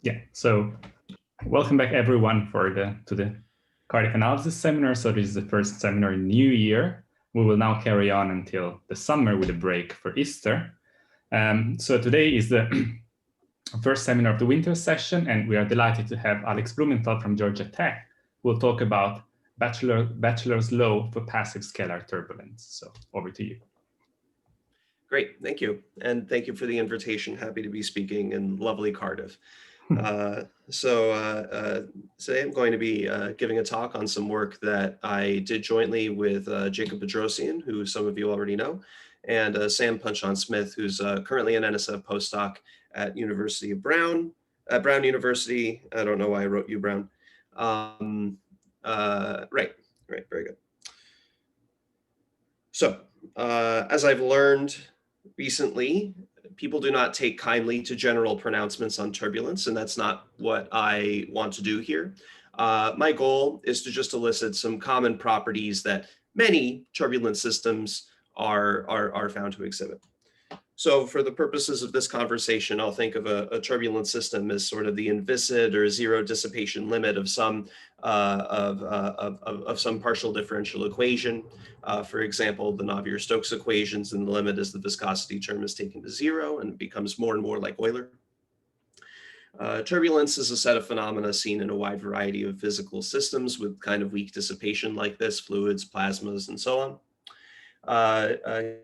Yeah, so welcome back everyone to the Cardiff analysis seminar. So this is the first seminar in the new year. We will now carry on until the summer with a break for Easter. So today is the first seminar of the winter session, and we are delighted to have Alex Blumenthal from Georgia Tech, who will talk about Batchelor's law for passive scalar turbulence. So over to you. Great, thank you. And thank you for the invitation. Happy to be speaking in lovely Cardiff. Today I'm going to be giving a talk on some work that I did jointly with Jacob Bedrossian, who some of you already know, and Sam Punshon-Smith, who's currently an NSF postdoc at Brown University. I don't know why I wrote you Brown. Right, very good. So as I've learned recently, people do not take kindly to general pronouncements on turbulence, and that's not what I want to do here. My goal is to just elicit some common properties that many turbulent systems are found to exhibit. So for the purposes of this conversation, I'll think of a turbulent system as sort of the inviscid or zero dissipation limit of some some partial differential equation. For example, the Navier-Stokes equations, and the limit as the viscosity term is taken to zero and becomes more and more like Euler. Turbulence is a set of phenomena seen in a wide variety of physical systems with kind of weak dissipation like this, fluids, plasmas, and so on.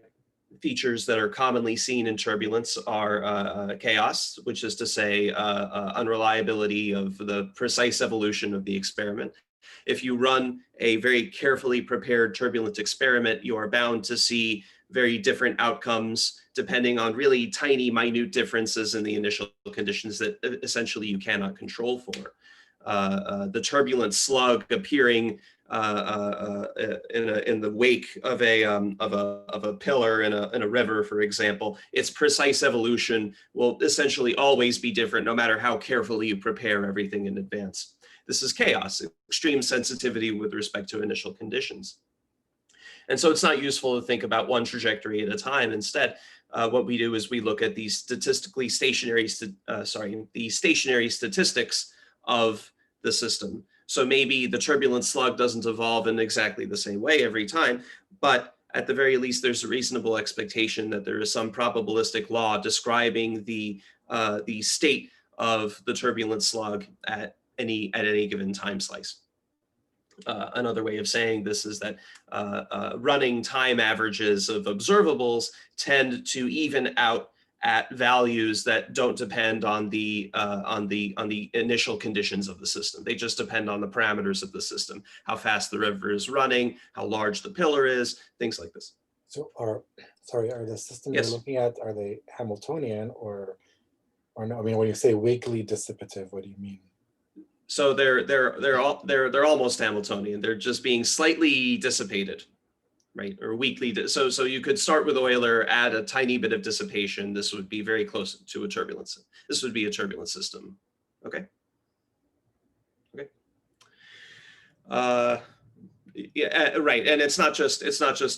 Features that are commonly seen in turbulence are chaos, which is to say unreliability of the precise evolution of the experiment. If you run a very carefully prepared turbulent experiment, you are bound to see very different outcomes depending on really tiny, minute differences in the initial conditions that essentially you cannot control for. The turbulent slug appearing in the wake of a pillar in a river, for example, its precise evolution will essentially always be different no matter how carefully you prepare everything in advance. This is chaos, extreme sensitivity with respect to initial conditions. And so it's not useful to think about one trajectory at a time. Instead, what we do is we look at the statistically stationary, the stationary statistics of the system. So maybe the turbulent slug doesn't evolve in exactly the same way every time, but at the very least, there's a reasonable expectation that there is some probabilistic law describing the state of the turbulent slug at any given time slice. Another way of saying this is that running time averages of observables tend to even out at values that don't depend on the initial conditions of the system. They just depend on the parameters of the system, how fast the river is running, how large the pillar is, things like this. So are the systems Yes. you're looking at, are they Hamiltonian or no? I mean, when you say weakly dissipative, what do you mean? So they're almost Hamiltonian. They're just being slightly dissipated, right? Or weakly. So you could start with Euler, add a tiny bit of dissipation. This would be very close to a turbulence. This would be a turbulent system. Okay. Yeah, right. And it's not just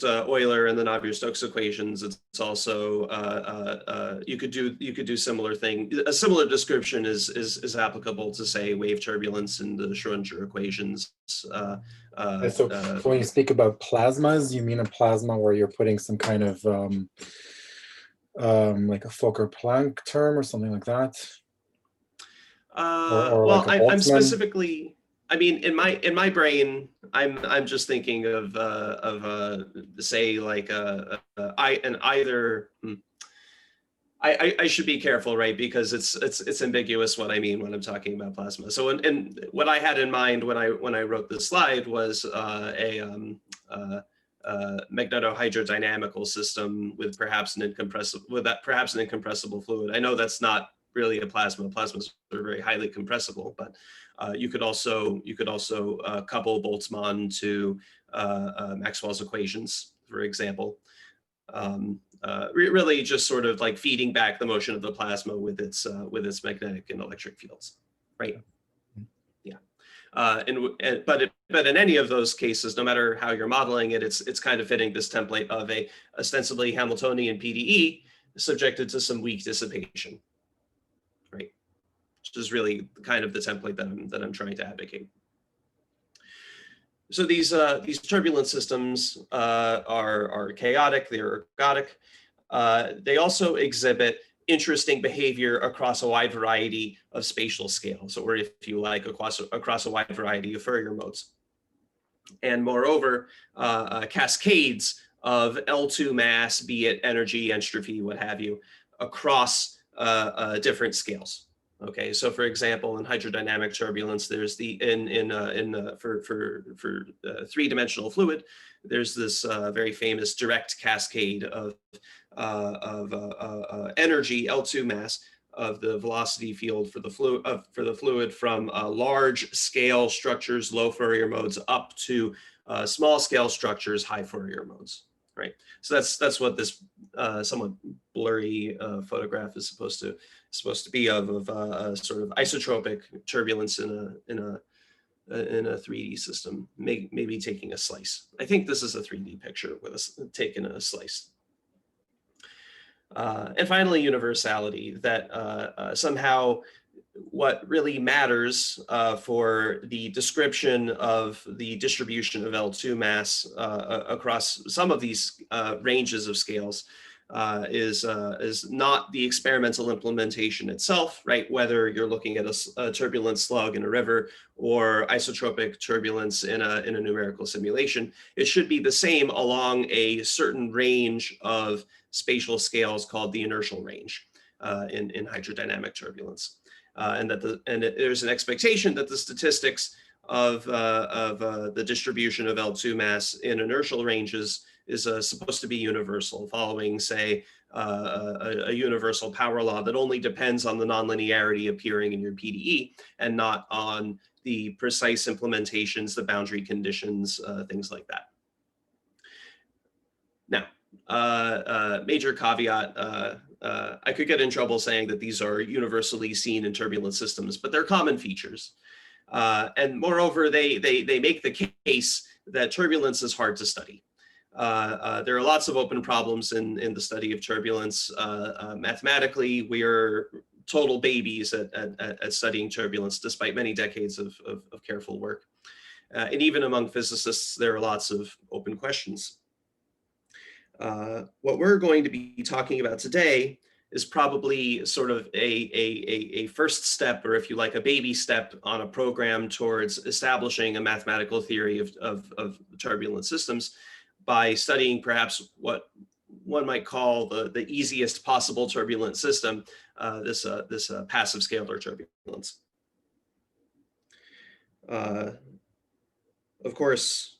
Euler and the Navier-Stokes equations. It's also you could do similar thing. A similar description is applicable to, say, wave turbulence in the Schrödinger equations. So when you speak about plasmas, you mean a plasma where you're putting some kind of like a Fokker-Planck term or something like that? Or well, like I'm specifically. I mean, in my brain, I'm just thinking of say like I should be careful, right? Because it's ambiguous what I mean when I'm talking about plasma. So and what I had in mind when I wrote this slide was a magnetohydrodynamical system with perhaps an incompressible fluid. I know that's not really a plasma. Plasmas are very highly compressible, but you could also couple Boltzmann to Maxwell's equations, for example. Really just sort of like feeding back the motion of the plasma with its magnetic and electric fields, right? Yeah. But in any of those cases, no matter how you're modeling it, it's kind of fitting this template of a ostensibly Hamiltonian PDE subjected to some weak dissipation, right? which is really kind of the template that I'm trying to advocate. So these turbulent systems are chaotic, they're ergodic. They also exhibit interesting behavior across a wide variety of spatial scales, or if you like, across a wide variety of Fourier modes. And moreover, cascades of L2 mass, be it energy, entropy, what have you, across different scales. Okay, so for example, in hydrodynamic turbulence, there's the for three-dimensional fluid, there's this very famous direct cascade of energy L2 mass of the velocity field for the fluid from large scale structures, low Fourier modes, up to small scale structures, high Fourier modes. Right. So that's what this somewhat blurry photograph is supposed to be of sort of isotropic turbulence in a 3D system, maybe taking a slice. I think this is a 3D picture with us taking a slice. And finally, universality, that somehow what really matters for the description of the distribution of L2 mass across some of these ranges of scales is not the experimental implementation itself, right? Whether you're looking at a turbulent slug in a river or isotropic turbulence in a numerical simulation, it should be the same along a certain range of spatial scales called the inertial range in hydrodynamic turbulence. And there's an expectation that the statistics of the distribution of L2 mass in inertial ranges is supposed to be universal, following, say, a universal power law that only depends on the nonlinearity appearing in your PDE and not on the precise implementations, the boundary conditions, things like that. Now, major caveat, I could get in trouble saying that these are universally seen in turbulent systems, but they're common features. And moreover, they make the case that turbulence is hard to study. There are lots of open problems in the study of turbulence. Mathematically, we are total babies at studying turbulence, despite many decades of careful work. And even among physicists, there are lots of open questions. What we're going to be talking about today is probably sort of a first step, or if you like, a baby step on a program towards establishing a mathematical theory of turbulent systems by studying perhaps what one might call the easiest possible turbulent system, this passive scalar turbulence. Of course,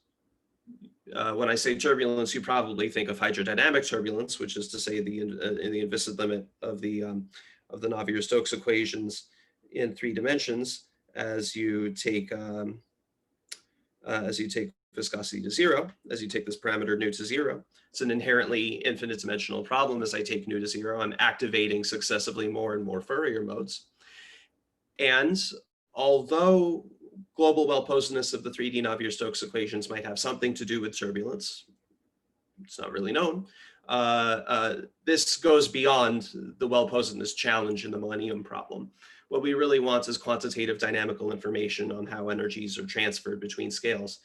when I say turbulence, you probably think of hydrodynamic turbulence, which is to say the inviscid limit of the Navier-Stokes equations in 3 dimensions as you take viscosity to 0, as you take this parameter nu to 0. It's an inherently infinite dimensional problem. As I take nu to 0, I'm activating successively more and more Fourier modes. And although global well-posedness of the 3D Navier-Stokes equations might have something to do with turbulence, it's not really known. This goes beyond the well-posedness challenge in the Millennium problem. What we really want is quantitative dynamical information on how energies are transferred between scales,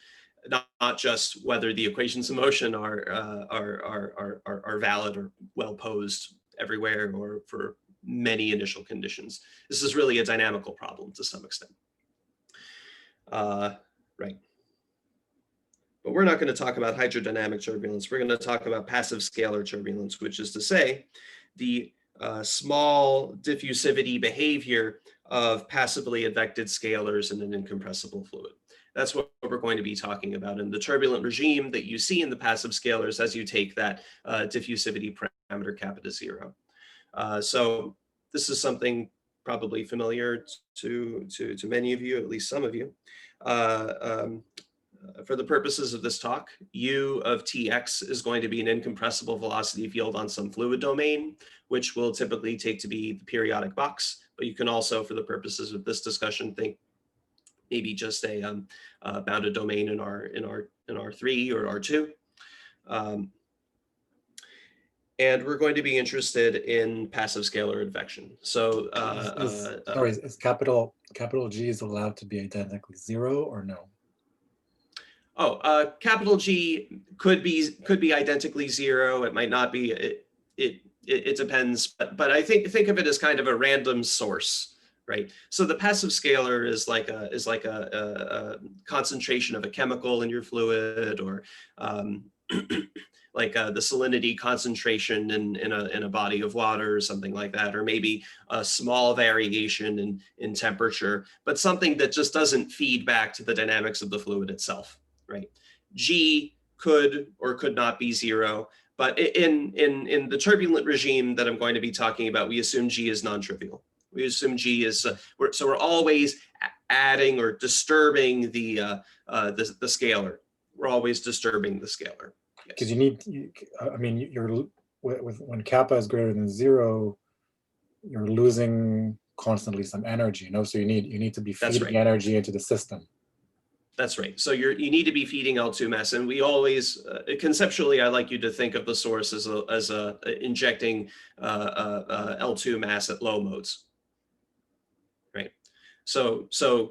not just whether the equations of motion are valid or well-posed everywhere or for many initial conditions. This is really a dynamical problem to some extent. Right. But we're not going to talk about hydrodynamic turbulence. We're going to talk about passive scalar turbulence, which is to say the small diffusivity behavior of passively advected scalars in an incompressible fluid. That's what we're going to be talking about in the turbulent regime that you see in the passive scalars as you take that diffusivity parameter kappa to 0. So this is something probably familiar to many of you, at least some of you. For the purposes of this talk, U of Tx is going to be an incompressible velocity field on some fluid domain, which will typically take to be the periodic box. But you can also, for the purposes of this discussion, think maybe just a bounded domain in R3 or R2. And we're going to be interested in passive scalar advection. So sorry, is capital G is allowed to be identically 0 or no? Oh, capital G could be identically 0. It might not be. It depends. But I think of it as kind of a random source, right? So the passive scalar is like a concentration of a chemical in your fluid, or like the salinity concentration in a body of water or something like that, or maybe a small variation in temperature, but something that just doesn't feed back to the dynamics of the fluid itself, right? G could or could not be 0, but in the turbulent regime that I'm going to be talking about, we assume G is non-trivial. We assume G is, so we're always adding or disturbing the scalar. We're always disturbing the scalar. Because I mean, when kappa is greater than 0, you're losing constantly some energy, you know. So you need to be feeding energy into the system. That's right. So you need to be feeding L2 mass, and we always conceptually, I like you to think of the source as injecting L2 mass at low modes, right? So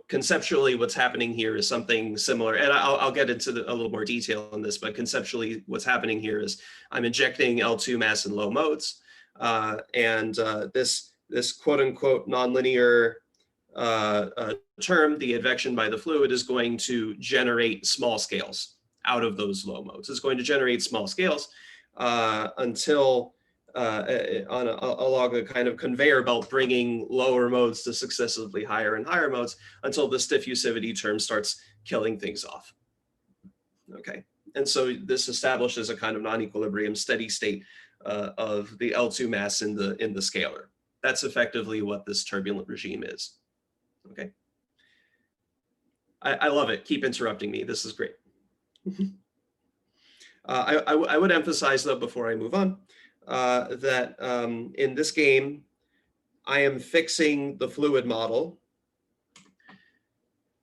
conceptually, what's happening here is something similar, and I'll get into a little more detail on this. But conceptually, what's happening here is I'm injecting L2 mass in low modes, and this quote unquote nonlinear term, the advection by the fluid, is going to generate small scales out of those low modes. It's going to generate small scales until along a kind of conveyor belt, bringing lower modes to successively higher and higher modes until this diffusivity term starts killing things off. Okay, and so this establishes a kind of non-equilibrium steady state of the L2 mass in the scalar. That's effectively what this turbulent regime is. Okay, I love it. Keep interrupting me. This is great. I would emphasize, though, before I move on, that in this game, I am fixing the fluid model.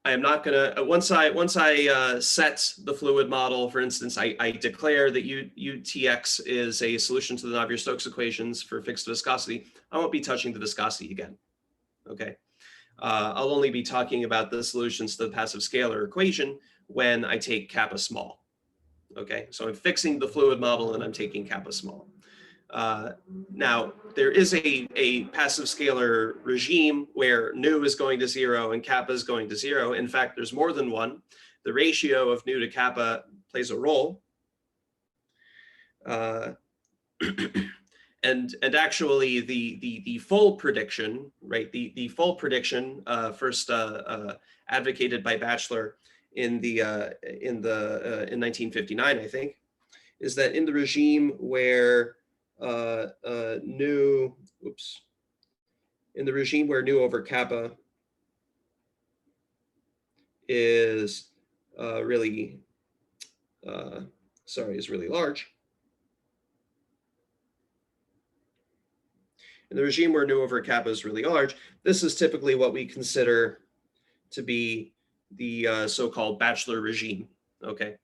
I am not going to, once I set the fluid model, for instance, I declare that UTX is a solution to the Navier-Stokes equations for fixed viscosity, I won't be touching the viscosity again, okay? I'll only be talking about the solutions to the passive scalar equation when I take kappa small, okay? So I'm fixing the fluid model and I'm taking kappa small. Now, there is a passive scalar regime where nu is going to 0 and kappa is going to 0. In fact, there's more than one. The ratio of nu to kappa plays a role. And actually, the full prediction, right? The full prediction, first advocated by Batchelor in 1959, I think, is that in the regime where nu over kappa is really large. In the regime where nu over kappa is really large, this is typically what we consider to be the so-called Batchelor regime, okay?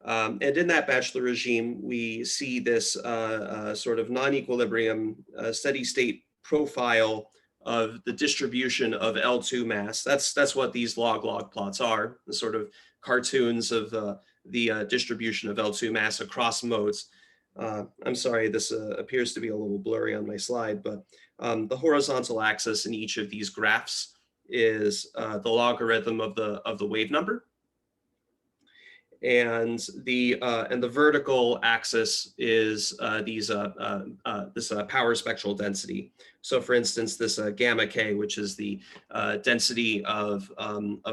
And in that Batchelor regime, we see this sort of non-equilibrium steady state profile of the distribution of L2 mass. That's what these log-log plots are, the sort of cartoons of the distribution of L2 mass across modes. I'm sorry, this appears to be a little blurry on my slide, but the horizontal axis in each of these graphs is the logarithm of the wave number, and the vertical axis is this power spectral density. So, for instance, this gamma k, which is the density of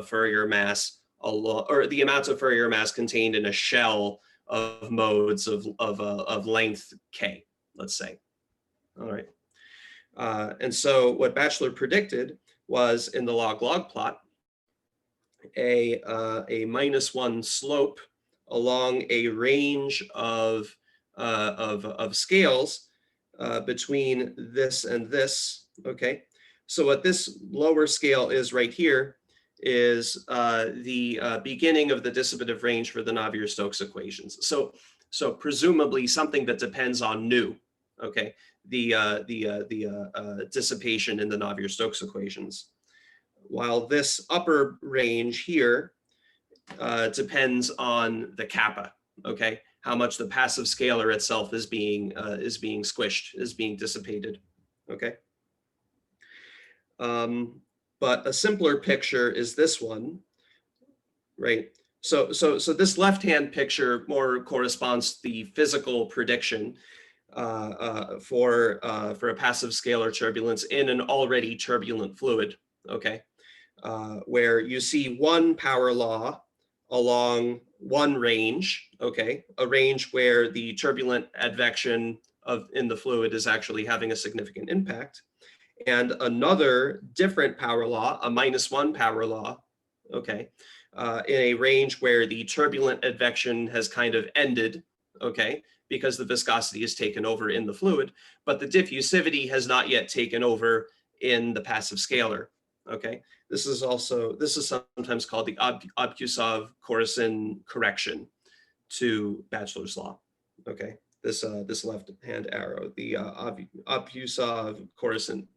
Fourier mass, or the amount of Fourier mass contained in a shell of modes of length k, let's say. All right. And so what Batchelor predicted was, in the log-log plot, a -1 slope along a range of scales between this and this. Okay, so what this lower scale is right here is the beginning of the dissipative range for the Navier-Stokes equations. So presumably something that depends on nu, okay, the dissipation in the Navier-Stokes equations. While this upper range here depends on the kappa, okay, how much the passive scalar itself is being squished, is being dissipated, okay. But a simpler picture is this one, right? So this left-hand picture more corresponds to the physical prediction for a passive scalar turbulence in an already turbulent fluid, okay, where you see one power law along one range, okay, a range where the turbulent advection in the fluid is actually having a significant impact, and another different power law, a -1 power law, okay, in a range where the turbulent advection has kind of ended, okay, because the viscosity is taken over in the fluid, but the diffusivity has not yet taken over in the passive scalar, okay. This is sometimes called the Obkusov-Khorosin correction to Batchelor's law, okay. This left-hand arrow, the Obkusov-Khorosin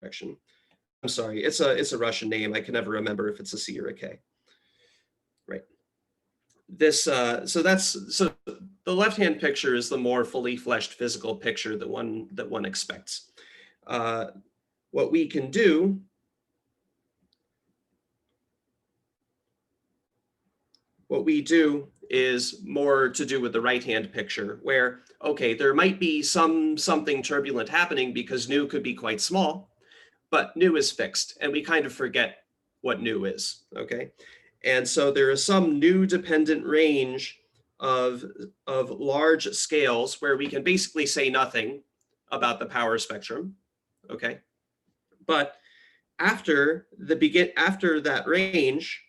correction. I'm sorry, it's a Russian name. I can never remember if it's a C or a K. Right. This so the left-hand picture is the more fully fleshed physical picture that one expects. What we can do is more to do with the right-hand picture, where, okay, there might be something turbulent happening because nu could be quite small, but nu is fixed, and we kind of forget what nu is, okay? And so there is some nu dependent range of large scales where we can basically say nothing about the power spectrum, okay? But after that range,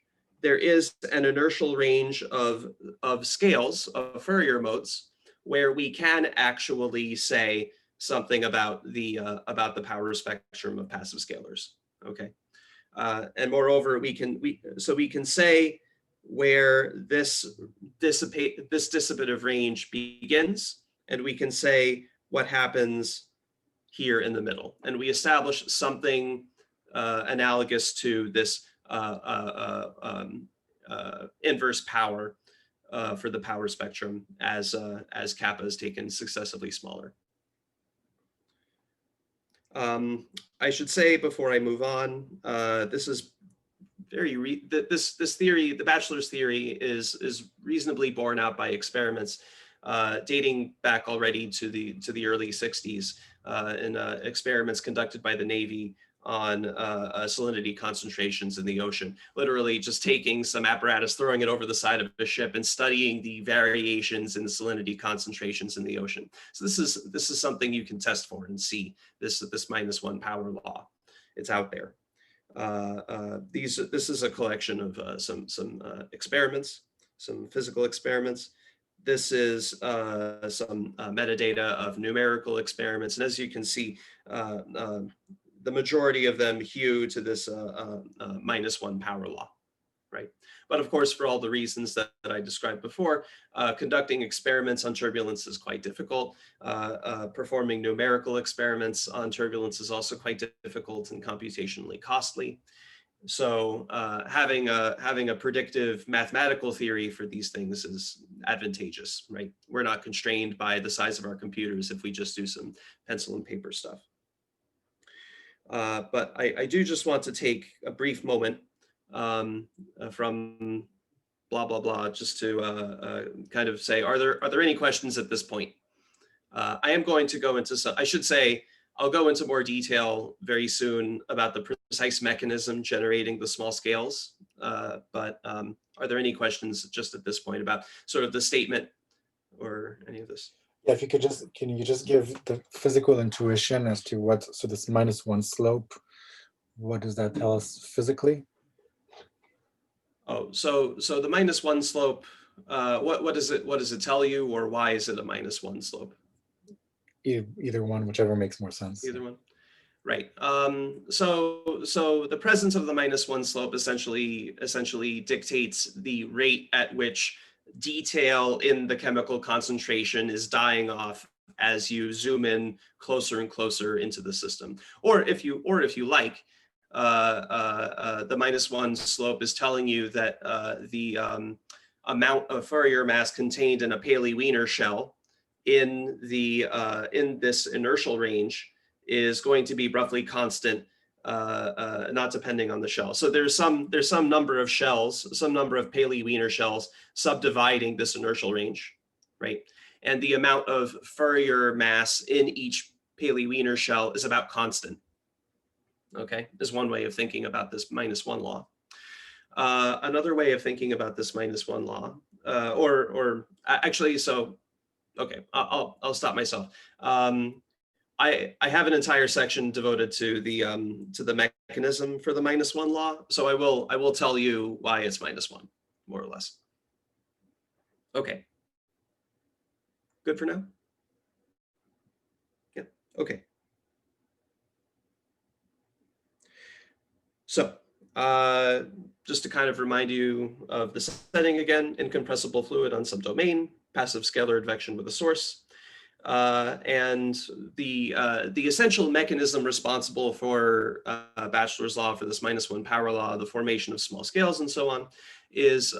there is an inertial range of scales, of Fourier modes, where we can actually say something about the power spectrum of passive scalars. Okay, and moreover, we can say where this dissipative range begins, and we can say what happens here in the middle, and we establish something analogous to this inverse power for the power spectrum as kappa is taken successively smaller. I should say before I move on, this is this theory, the Batchelor's theory, is reasonably borne out by experiments dating back already to the early 60s in experiments conducted by the Navy on salinity concentrations in the ocean, literally just taking some apparatus, throwing it over the side of a ship and studying the variations in the salinity concentrations in the ocean. So this is something you can test for and see this -1 power law. It's out there. This is a collection of some experiments, some physical experiments. This is some metadata of numerical experiments. And as you can see, the majority of them hew to this -1 power law, right? But of course, for all the reasons that I described before, conducting experiments on turbulence is quite difficult. Performing numerical experiments on turbulence is also quite difficult and computationally costly. So having a predictive mathematical theory for these things is advantageous, right? We're not constrained by the size of our computers if we just do some pencil and paper stuff. But I do just want to take a brief moment from blah, blah, blah, just to kind of say, are there any questions at this point? I am going to go into some, I should say, I'll go into more detail very soon about the precise mechanism generating the small scales. But are there any questions just at this point about sort of the statement or any of this? Yeah, if you could can you just give the physical intuition as to so this -1 slope, what does that tell us physically? Oh, so the -1 slope, what does it tell you, or why is it a -1 slope? Either one, whichever makes more sense. Either one. Right. So the presence of the -1 slope essentially dictates the rate at which detail in the chemical concentration is dying off as you zoom in closer and closer into the system. Or if you like, the -1 slope is telling you that the amount of Fourier mass contained in a Paley-Wiener shell in this inertial range is going to be roughly constant, not depending on the shell. So there's some number of shells, some number of Paley-Wiener shells subdividing this inertial range, right? And the amount of Fourier mass in each Paley-Wiener shell is about constant. Okay, is one way of thinking about this -1 law. Another way of thinking about this -1 law, or actually, so okay, I'll stop myself. I have an entire section devoted to the mechanism for the -1 law, so I will tell you why it's -1, more or less. Okay, good for now. Yeah. Okay. So just to kind of remind you of the setting again: incompressible fluid on some domain, passive scalar advection with a source. And the essential mechanism responsible for Batchelor's law, for this -1 power law, the formation of small scales and so on, is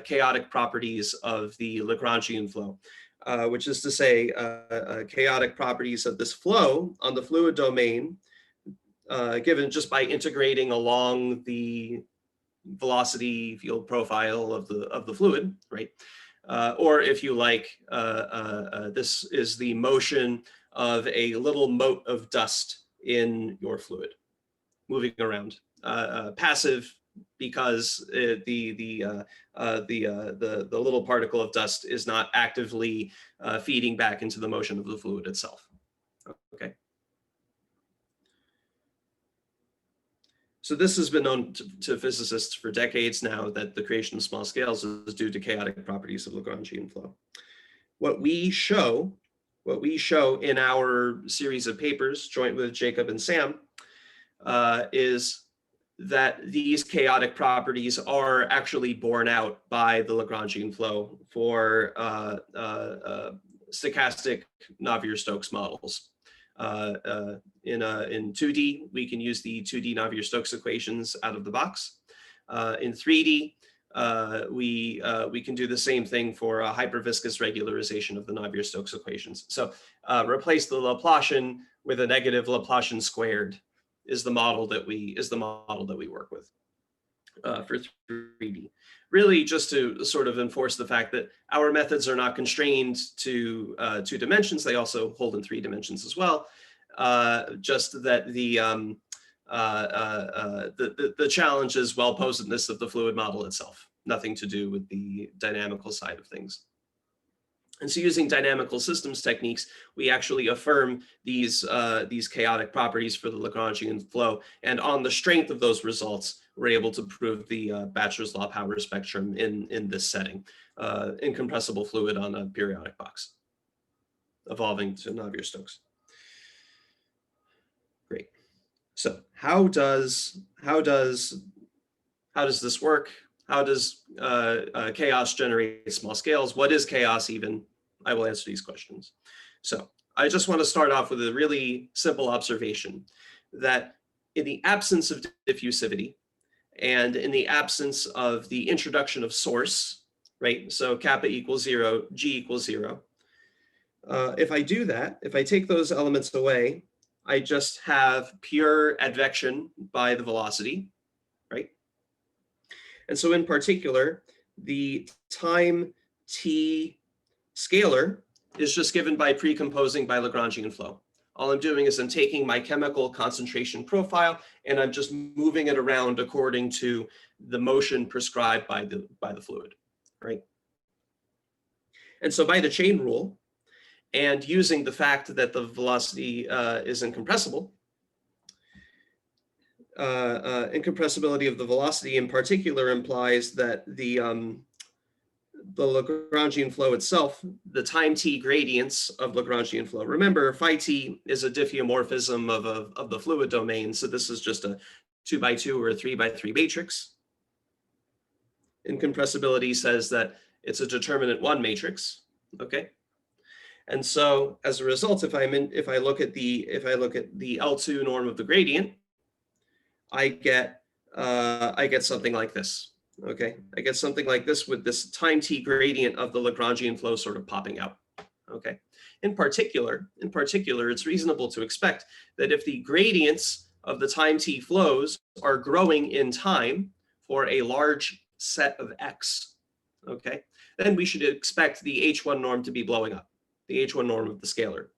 chaotic properties of the Lagrangian flow, which is to say chaotic properties of this flow on the fluid domain, given just by integrating along the velocity field profile of the fluid, right? Or if you like, this is the motion of a little mote of dust in your fluid moving around. Passive because the little particle of dust is not actively feeding back into the motion of the fluid itself. Okay. So this has been known to physicists for decades now, that the creation of small scales is due to chaotic properties of Lagrangian flow. What we show in our series of papers, joint with Jacob and Sam, is that these chaotic properties are actually borne out by the Lagrangian flow for stochastic Navier-Stokes models. In 2D, we can use the 2D Navier-Stokes equations out of the box. In 3D, we can do the same thing for a hyperviscous regularization of the Navier-Stokes equations. So replace the Laplacian with a negative Laplacian squared is the model that we work with for 3D. Really, just to sort of enforce the fact that our methods are not constrained to 2 dimensions; they also hold in 3 dimensions as well. Just that the challenge is well-posedness of the fluid model itself, nothing to do with the dynamical side of things. And so, using dynamical systems techniques, we actually affirm these chaotic properties for the Lagrangian flow, and on the strength of those results, we're able to prove the Batchelor's law power spectrum in this setting, incompressible fluid on a periodic box, evolving to Navier-Stokes. Great. So how does this work? How does chaos generate small scales? What is chaos even? I will answer these questions. So I just want to start off with a really simple observation that in the absence of diffusivity and in the absence of the introduction of source, right? So kappa equals 0, G equals 0. If I do that, if I take those elements away, I just have pure advection by the velocity, right? And so in particular, the time t scalar is just given by precomposing by Lagrangian flow. All I'm doing is I'm taking my chemical concentration profile and I'm just moving it around according to the motion prescribed by the fluid, right? And so by the chain rule, and using the fact that the velocity is incompressible, incompressibility of the velocity in particular implies that the Lagrangian flow itself, the time t gradients of Lagrangian flow. Remember, phi t is a diffeomorphism of the fluid domain, so this is just a 2x2 or a 3x3 matrix. Incompressibility says that it's a determinant 1 matrix, okay? And so as a result, if I look at the L2 norm of the gradient, I get something like this. Okay, I get something like this with this time t gradient of the Lagrangian flow sort of popping out. Okay, in particular, it's reasonable to expect that if the gradients of the time t flows are growing in time for a large set of x, okay, then we should expect the H1 norm to be blowing up, the H1 norm of the scalar.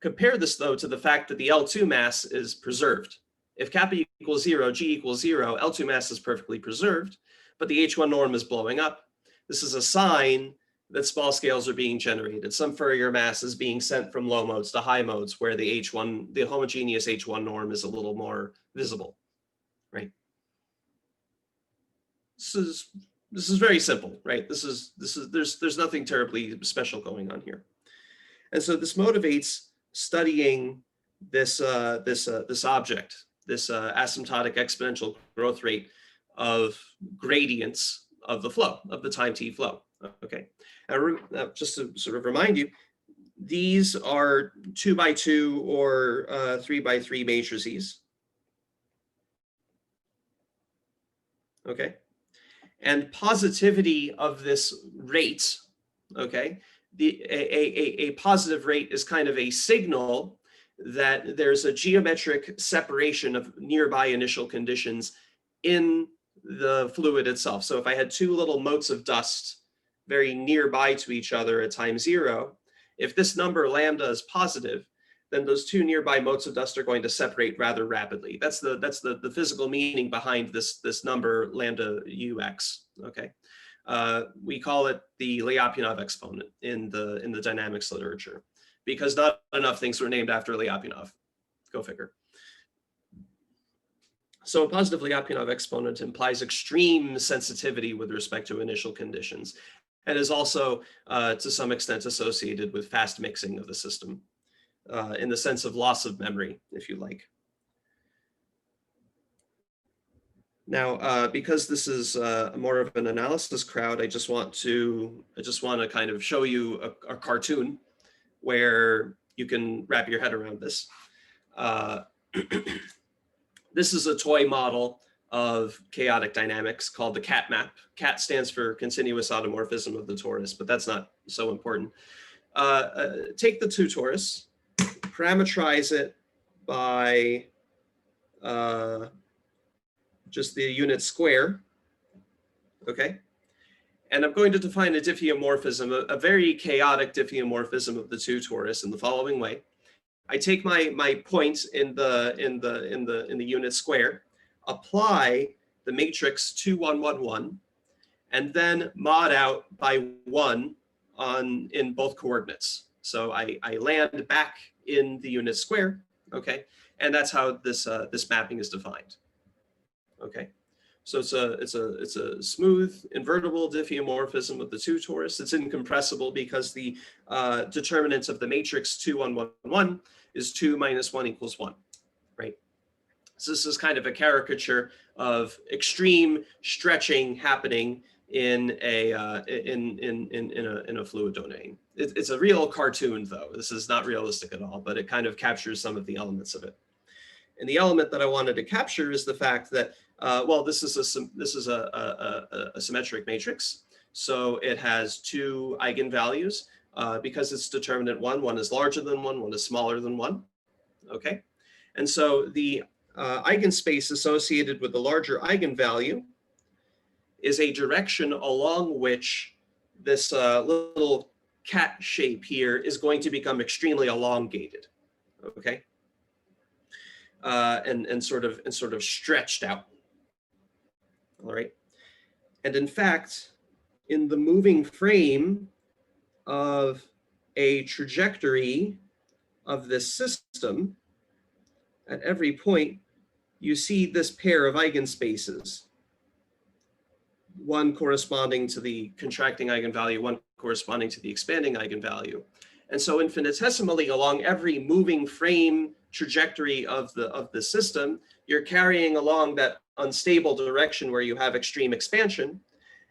Compare this, though, to the fact that the L2 mass is preserved. If kappa equals 0, g equals 0, L2 mass is perfectly preserved, but the H1 norm is blowing up. This is a sign that small scales are being generated. Some Fourier mass is being sent from low modes to high modes where the homogeneous H1 norm is a little more visible, right? This is very simple, right? There's nothing terribly special going on here. And so this motivates studying this object, this asymptotic exponential growth rate of gradients of the flow, of the time t flow. Okay, now just to sort of remind you, these are 2x2 or 3x3 matrices. Okay, and positivity of this rate, okay, a positive rate is kind of a signal that there's a geometric separation of nearby initial conditions in the fluid itself. So if I had two little motes of dust very nearby to each other at time 0, if this number lambda is positive, then those two nearby motes of dust are going to separate rather rapidly. That's the physical meaning behind this number lambda ux. Okay, we call it the Lyapunov exponent in the dynamics literature, because not enough things were named after Lyapunov. Go figure. So a positive Lyapunov exponent implies extreme sensitivity with respect to initial conditions, and is also to some extent associated with fast mixing of the system, in the sense of loss of memory, if you like. Now, because this is more of an analysis crowd, I just want to kind of show you a cartoon where you can wrap your head around this. This is a toy model of chaotic dynamics called the CAT map. CAT stands for continuous automorphism of the torus, but that's not so important. Take the 2 torus, parameterize it by just the unit square, okay? And I'm going to define a diffeomorphism, a very chaotic diffeomorphism of the 2 torus in the following way. I take my points in the unit square, apply the matrix 2, 1, 1, 1, and then mod out by 1 in both coordinates. So I land back in the unit square, okay? And that's how this mapping is defined. Okay, so it's a smooth invertible diffeomorphism of the 2 torus. It's incompressible because the determinant of the matrix 2, 1, 1, 1 is 2 minus 1 equals 1, right? So this is kind of a caricature of extreme stretching happening in a fluid domain. It's a real cartoon, though. This is not realistic at all, but it kind of captures some of the elements of it. And the element that I wanted to capture is the fact that, well, this is a symmetric matrix. So it has 2 eigenvalues because it's determinant 1. 1 is larger than 1, 1 is smaller than 1. Okay. And so the eigenspace associated with the larger eigenvalue is a direction along which this little cat shape here is going to become extremely elongated. Okay. And sort of stretched out. All right. And in fact, in the moving frame of a trajectory of this system, at every point, you see this pair of eigenspaces, one corresponding to the contracting eigenvalue, one corresponding to the expanding eigenvalue. And so infinitesimally along every moving frame trajectory of the system, you're carrying along that unstable direction where you have extreme expansion.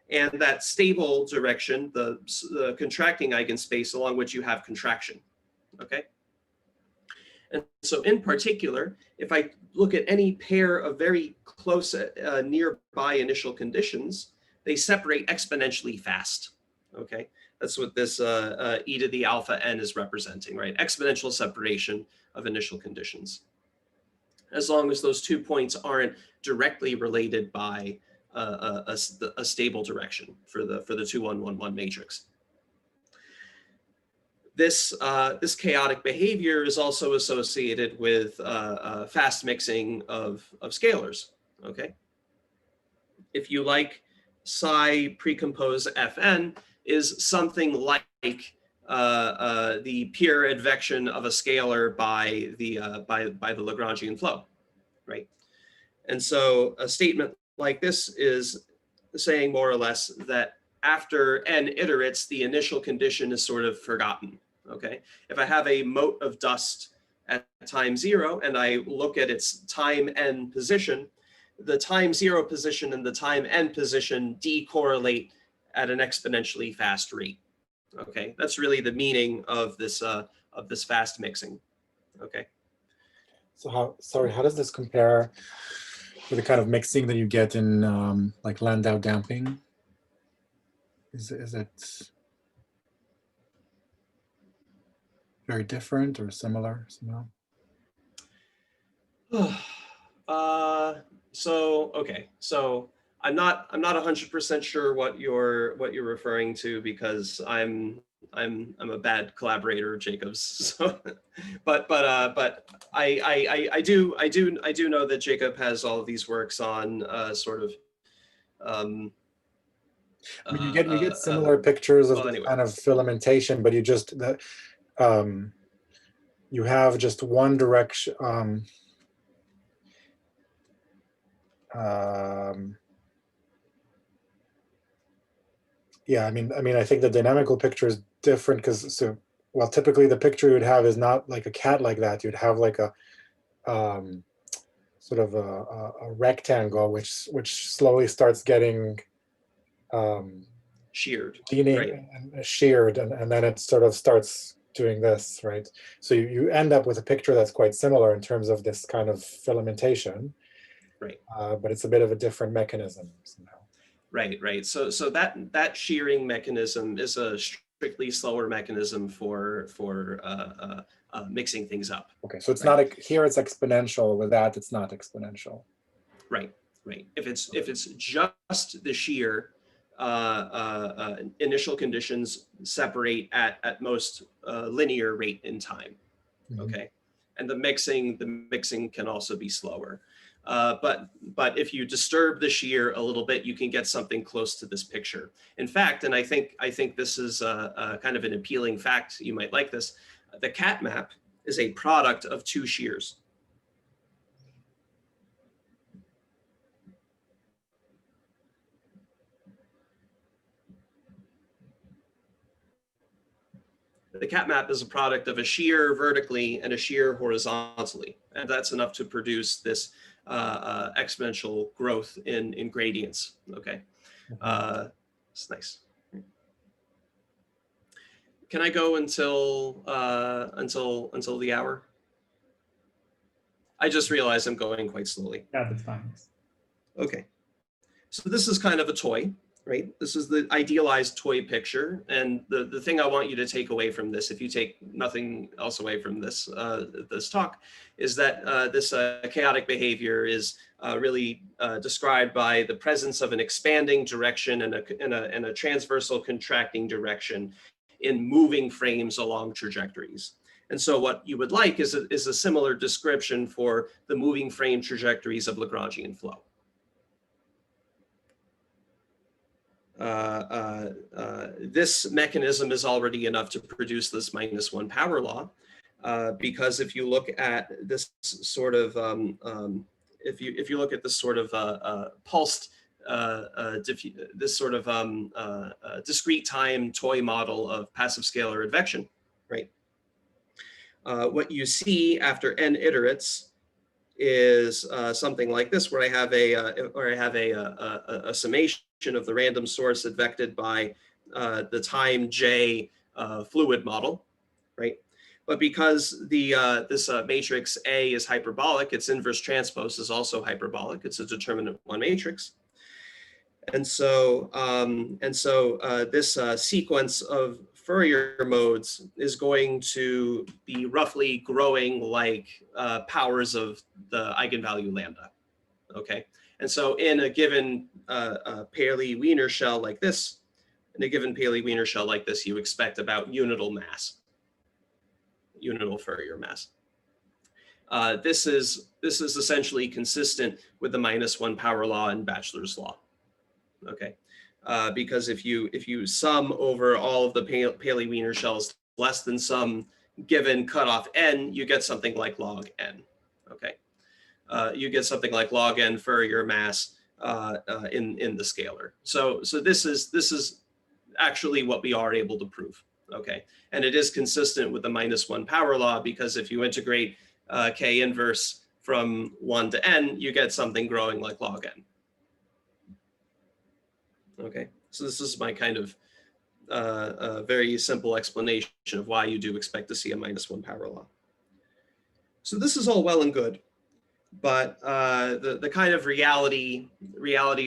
and that stable direction, the contracting eigenspace along which you have contraction, okay? And so in particular, if I look at any pair of very close nearby initial conditions, they separate exponentially fast, okay? That's what this e to the alpha n is representing, right? Exponential separation of initial conditions. As long as those 2 points aren't directly related by a stable direction for the 2, 1, 1, 1 matrix. This chaotic behavior is also associated with fast mixing of scalars, okay? If you like, psi precompose Fn is something like the pure advection of a scalar by the Lagrangian flow, right? And so a statement like this is saying more or less that after n iterates, the initial condition is sort of forgotten, okay? If I have a mote of dust at time 0 and I look at its time n position, the time 0 position and the time n position decorrelate at an exponentially fast rate, okay? That's really the meaning of this fast mixing, okay? So how does this compare with the kind of mixing that you get in like Landau damping? Is it very different or similar somehow? So I'm not 100% sure what you're referring to, because I'm a bad collaborator, Jacobs. So, but I do know that Jacob has all of these works on sort of. I mean, you get similar pictures of the kind of filamentation, but you have just one direction. Yeah, I mean, I think the dynamical picture is different because well, typically the picture you'd have is not like a cat like that. You'd have like a sort of a rectangle which slowly starts getting sheared, right? And sheared, and then it sort of starts doing this, right? So you end up with a picture that's quite similar in terms of this kind of filamentation, right? But it's a bit of a different mechanism somehow. Right. So that shearing mechanism is a strictly slower mechanism for mixing things up. Okay, so it's not here. It's exponential. With that, it's not exponential. Right. If it's just the shear, initial conditions separate at most linear rate in time. Mm-hmm. Okay, and the mixing can also be slower. But if you disturb the shear a little bit, you can get something close to this picture. In fact, and I think this is a kind of an appealing fact, you might like this, the cat map is a product of 2 shears. The cat map is a product of a shear vertically and a shear horizontally, and that's enough to produce this exponential growth in gradients. Okay, it's nice. Can I go until the hour? I just realized I'm going quite slowly. Yeah, that's fine. Okay, so this is kind of a toy, right? This is the idealized toy picture, and the thing I want you to take away from this, if you take nothing else away from this this talk, is that this chaotic behavior is really described by the presence of an expanding direction and a transversal contracting direction in moving frames along trajectories. And so what you would like is a similar description for the moving frame trajectories of Lagrangian flow. This mechanism is already enough to produce this -1 power law, because if you look at this sort of if you look at this sort of pulsed this sort of discrete time toy model of passive scalar advection, right? What you see after n iterates is something like this, where I have a summation of the random source advected by the time j fluid model, right? But because this matrix A is hyperbolic, its inverse transpose is also hyperbolic. It's a determinant one matrix. And so this sequence of Fourier modes is going to be roughly growing like powers of the eigenvalue lambda, okay? And so in a given Paley-Wiener shell like this, you expect about unital mass, unital Fourier mass. This is essentially consistent with the -1 power law and Batchelor's law. Okay, because if you sum over all of the Paley-Wiener shells less than some given cutoff n, you get something like log n. Okay, you get something like log n Fourier mass in the scalar. So this is actually what we are able to prove. Okay, and it is consistent with the -1 power law, because if you integrate k inverse from 1 to n, you get something growing like log n. Okay, so this is my kind of very simple explanation of why you do expect to see a -1 power law. So this is all well and good, but the kind of reality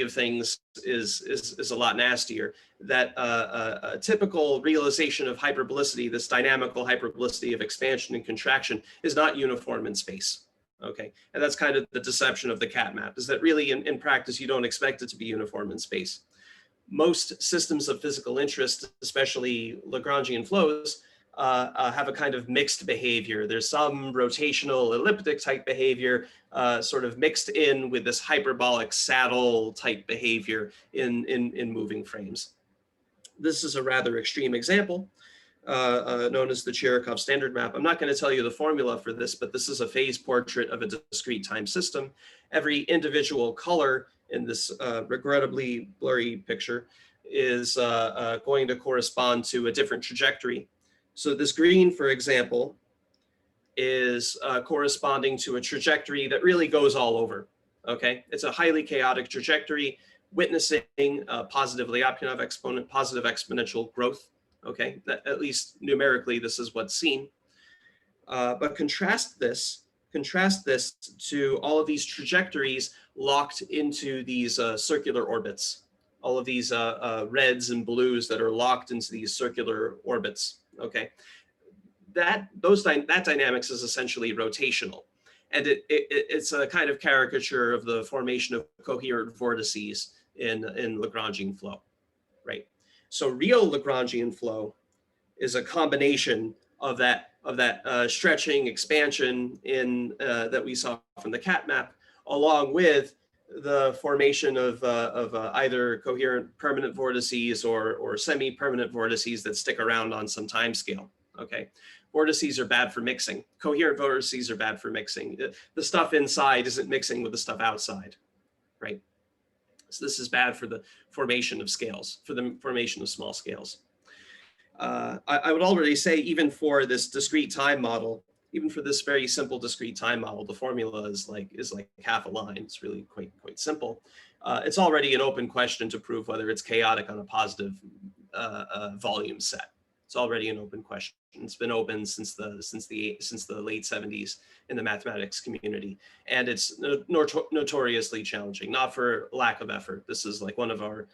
of things is a lot nastier. That a typical realization of hyperbolicity, this dynamical hyperbolicity of expansion and contraction, is not uniform in space. Okay, and that's kind of the deception of the cat map, is that really in practice you don't expect it to be uniform in space. Most systems of physical interest, especially Lagrangian flows, have a kind of mixed behavior. There's some rotational elliptic type behavior sort of mixed in with this hyperbolic saddle type behavior in moving frames. This is a rather extreme example known as the Chirikov standard map. I'm not going to tell you the formula for this, but this is a phase portrait of a discrete time system. Every individual color in this regrettably blurry picture is going to correspond to a different trajectory. So this green, for example, is corresponding to a trajectory that really goes all over. Okay, it's a highly chaotic trajectory, witnessing positive Lyapunov exponent, positive exponential growth. Okay, that, at least numerically, this is what's seen. But contrast this to all of these trajectories locked into these circular orbits, all of these reds and blues that are locked into these circular orbits. Okay, that dynamics is essentially rotational, and it's a kind of caricature of the formation of coherent vortices in Lagrangian flow, right? So real Lagrangian flow is a combination of that stretching expansion in that we saw from the cat map, along with the formation of either coherent permanent vortices or semi-permanent vortices that stick around on some time scale. Okay, vortices are bad for mixing. Coherent vortices are bad for mixing. The stuff inside isn't mixing with the stuff outside, right? So this is bad for the formation of scales, for the formation of small scales. I would already say, even for this discrete time model, even for this very simple discrete time model, the formula is like half a line. It's really quite simple. It's already an open question to prove whether it's chaotic on a positive volume set. It's already an open question. It's been open since the late 70s in the mathematics community, and it's notoriously challenging. Not for lack of effort. This is like one of our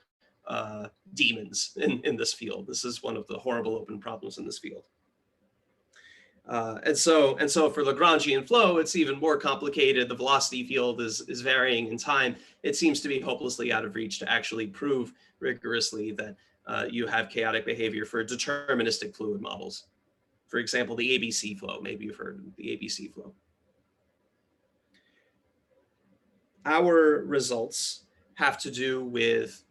demons in this field. This is one of the horrible open problems in this field. And so for Lagrangian flow, it's even more complicated. The velocity field is varying in time. It seems to be hopelessly out of reach to actually prove rigorously that you have chaotic behavior for deterministic fluid models. For example, the ABC flow. Maybe you've heard of the ABC flow. Our results have to do with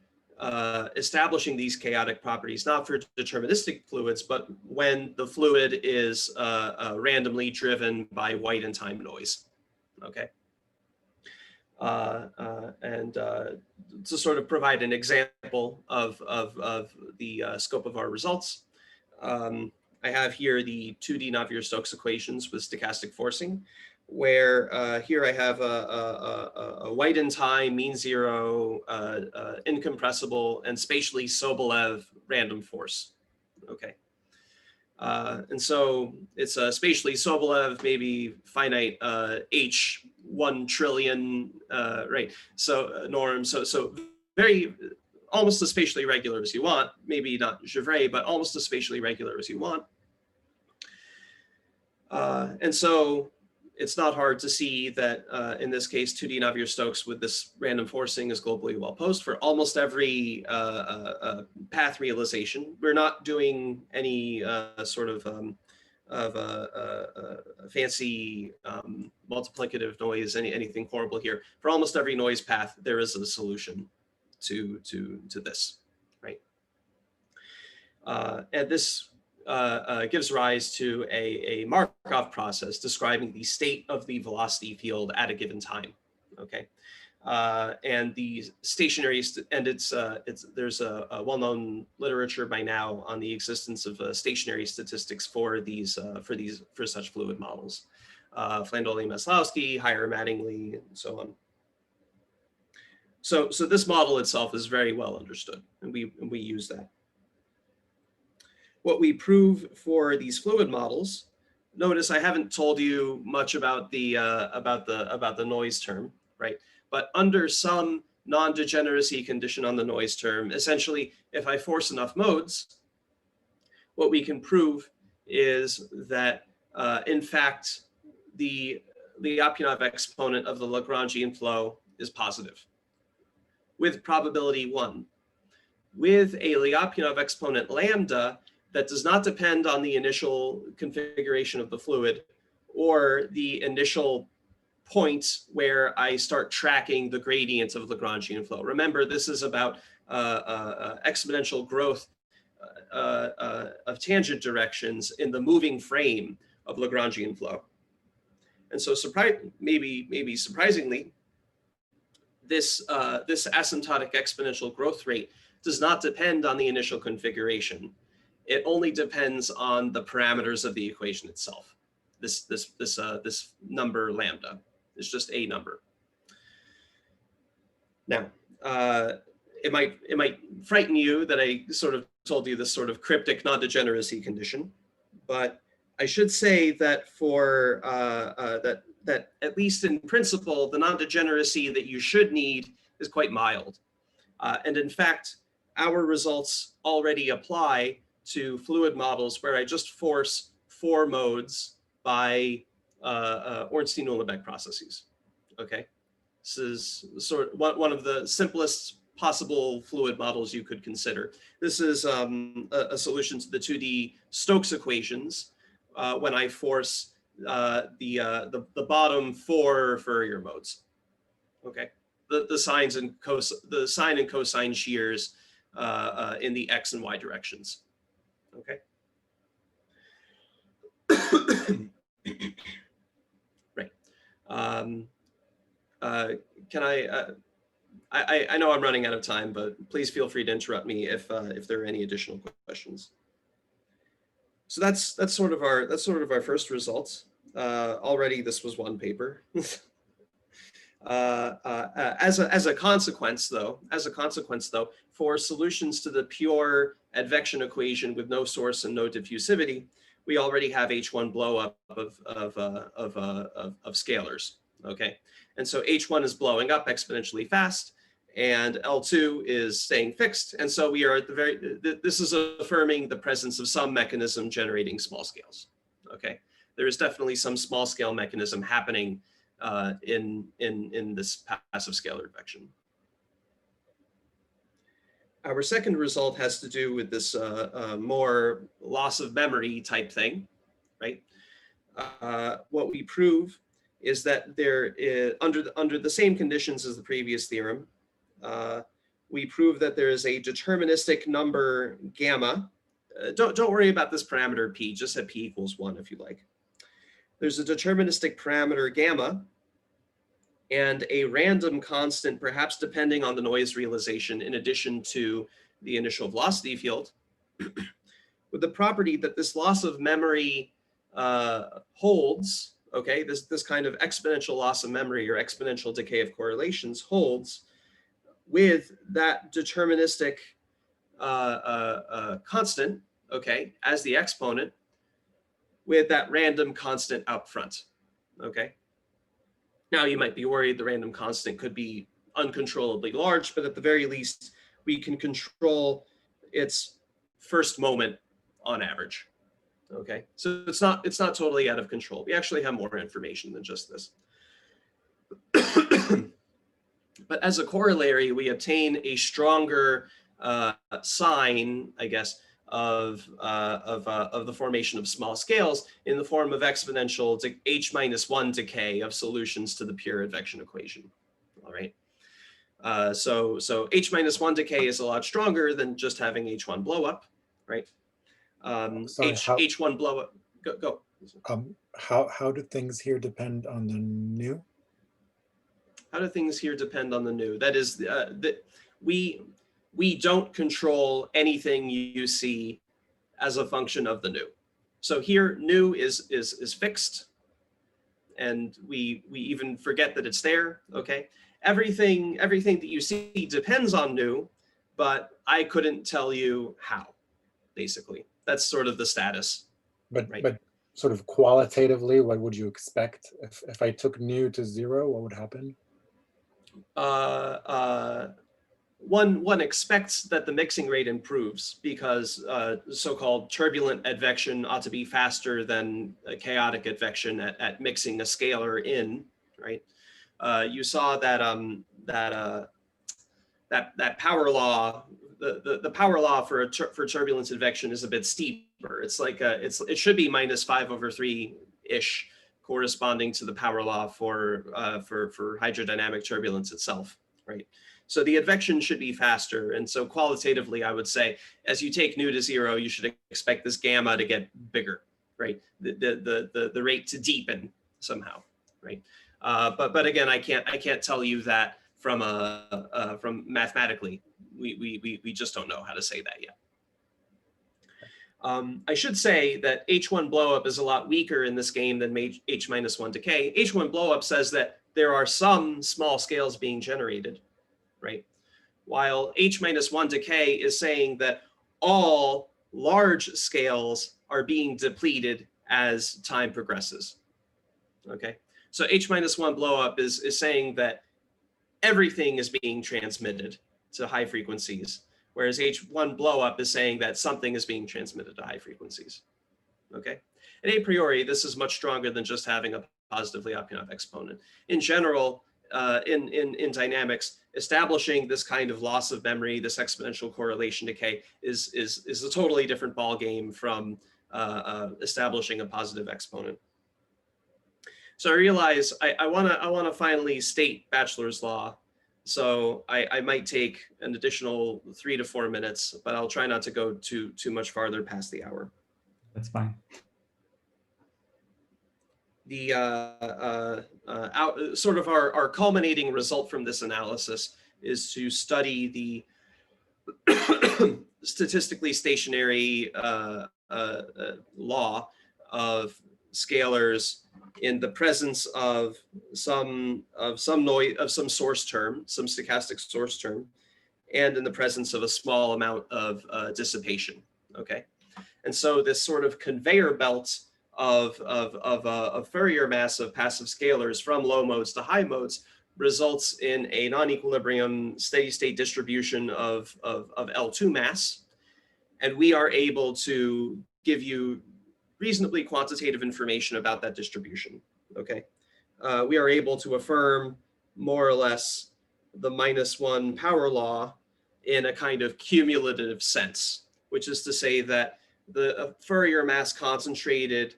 establishing these chaotic properties, not for deterministic fluids, but when the fluid is randomly driven by white and time noise. Okay. And to sort of provide an example of the scope of our results, I have here the 2D Navier-Stokes equations with stochastic forcing. where here I have a White time, mean zero, incompressible, and spatially Sobolev random force. Okay. And so it's a spatially Sobolev, maybe finite H 1 trillion, right? So norm, so very, almost as spatially regular as you want, maybe not Gevrey, but almost as spatially regular as you want. And so it's not hard to see that in this case, 2D Navier-Stokes with this random forcing is globally well posed for almost every path realization. We're not doing any sort of fancy multiplicative noise, anything horrible here. For almost every noise path, there is a solution to this, right? And this gives rise to a Markov process describing the state of the velocity field at a given time. Okay, and the stationary there's a well-known literature by now on the existence of stationary statistics for such fluid models. Flandoli-Maslowski, Heyer-Mattingly, and so on. So this model itself is very well understood, and we use that. What we prove for these fluid models, notice I haven't told you much about the noise term, right? But under some non-degeneracy condition on the noise term, essentially, if I force enough modes, what we can prove is that, in fact, the Lyapunov exponent of the Lagrangian flow is positive with probability 1. With a Lyapunov exponent lambda, that does not depend on the initial configuration of the fluid or the initial point where I start tracking the gradient of Lagrangian flow. Remember, this is about exponential growth of tangent directions in the moving frame of Lagrangian flow. And so maybe surprisingly, this asymptotic exponential growth rate does not depend on the initial configuration. It only depends on the parameters of the equation itself. This number lambda is just a number. Now, it might frighten you that I sort of told you this sort of cryptic non-degeneracy condition, but I should say that for that at least in principle, the non-degeneracy that you should need is quite mild, and in fact, our results already apply to fluid models where I just force 4 modes by Ornstein-Uhlenbeck processes. Okay, this is sort of one of the simplest possible fluid models you could consider. This is a solution to the 2D Stokes equations when I force the bottom 4 Fourier modes. Okay, the sine and cosine shears in the x and y directions. Okay. Right. Can I know I'm running out of time, but please feel free to interrupt me if there are any additional questions. So that's sort of our first results. Already, this was one paper. As a consequence, though, for solutions to the pure advection equation with no source and no diffusivity, we already have H1 blow up of scalars. Okay, and so H1 is blowing up exponentially fast, and L2 is staying fixed, and so we are at this is affirming the presence of some mechanism generating small scales. Okay, there is definitely some small scale mechanism happening in this passive scalar advection. Our second result has to do with this more loss of memory type thing, right? What we prove is that there is, under the same conditions as the previous theorem, we prove that there is a deterministic number gamma. Don't worry about this parameter p, just set p equals 1 if you like. There's a deterministic parameter gamma and a random constant, perhaps depending on the noise realization, in addition to the initial velocity field, with the property that this loss of memory holds, okay, this kind of exponential loss of memory or exponential decay of correlations holds with that deterministic constant, okay, as the exponent, with that random constant out front, okay? Now you might be worried the random constant could be uncontrollably large, but at the very least, we can control its first moment on average, okay? So it's not totally out of control. We actually have more information than just this. But as a corollary, we obtain a stronger sign, I guess, of the formation of small scales in the form of exponential h-1 decay of solutions to the pure advection equation. All right. So h-1 decay is a lot stronger than just having h1 blow up, right? Sorry, h1 blow up. Go. How do things here depend on the nu? How do things here depend on the nu? That is, that we don't control anything you see as a function of the nu. So here, nu is fixed, and we even forget that it's there. Okay, everything that you see depends on nu, but I couldn't tell you how. Basically, that's sort of the status. But right? but sort of qualitatively, what would you expect if I took nu to 0? What would happen? One expects that the mixing rate improves because so-called turbulent advection ought to be faster than a chaotic advection at mixing a scalar in, right? You saw that that power law, the power law for turbulence advection is a bit steeper. It's like it should be -5/3-ish, corresponding to the power law for hydrodynamic turbulence itself, right? So the advection should be faster. And so qualitatively, I would say, as you take nu to 0, you should expect this gamma to get bigger, right? The rate to deepen somehow, right? But again, I can't tell you that from mathematically. We just don't know how to say that yet. I should say that H1 blowup is a lot weaker in this game than H-1 decay. H1 blowup says that there are some small scales being generated, right? While H-1 decay is saying that all large scales are being depleted as time progresses, okay? So H-1 blowup is saying that everything is being transmitted to high frequencies, whereas H1 blowup is saying that something is being transmitted to high frequencies, okay? And a priori, this is much stronger than just having a positively Lyapunov exponent. In general, in dynamics, establishing this kind of loss of memory, this exponential correlation decay is a totally different ballgame from establishing a positive exponent. So I realize I want to finally state Batchelor's law. So I might take an additional 3 to 4 minutes, but I'll try not to go too much farther past the hour. That's fine. The sort of our culminating result from this analysis is to study the statistically stationary law of scalars in the presence of some source term, some stochastic source term, and in the presence of a small amount of dissipation. Okay, and so this sort of conveyor belt of Fourier mass of passive scalars from low modes to high modes results in a non-equilibrium steady state distribution of L2 mass. And we are able to give you reasonably quantitative information about that distribution, okay? We are able to affirm more or less the -1 power law in a kind of cumulative sense, which is to say that the Fourier mass concentrated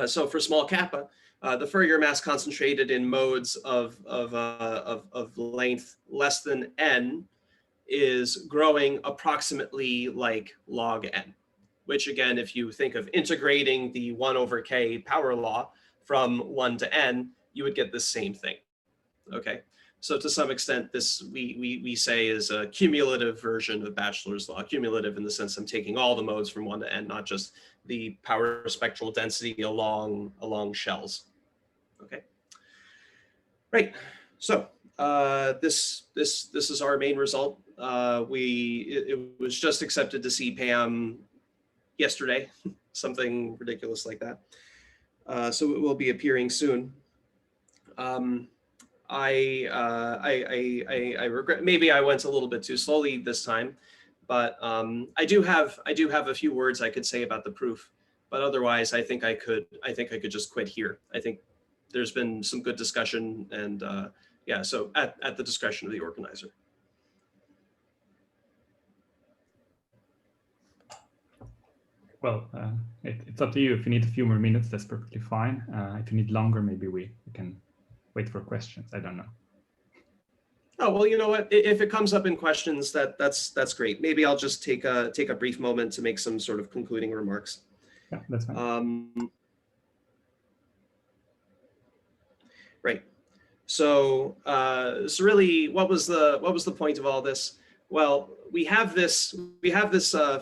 so for small kappa, the Fourier mass concentrated in modes of length less than n is growing approximately like log n, which again, if you think of integrating the 1/k power law from 1 to n, you would get the same thing, okay? So to some extent, this we say is a cumulative version of Batchelor's law, cumulative in the sense I'm taking all the modes from 1 to n, not just the power spectral density along shells. Okay, right. So this is our main result. It was just accepted to CPAM yesterday, something ridiculous like that. So it will be appearing soon. I regret, maybe I went a little bit too slowly this time, but I do have a few words I could say about the proof, but otherwise I think I could just quit here. I think there's been some good discussion, and yeah, so at the discretion of the organizer. Well, it's up to you. If you need a few more minutes, that's perfectly fine. If you need longer, maybe we can wait for questions. I don't know. Oh, well, you know what? If it comes up in questions, that's great. Maybe I'll just take a brief moment to make some sort of concluding remarks. Yeah, that's fine. Right. So so really, what was the point of all this? Well, we have this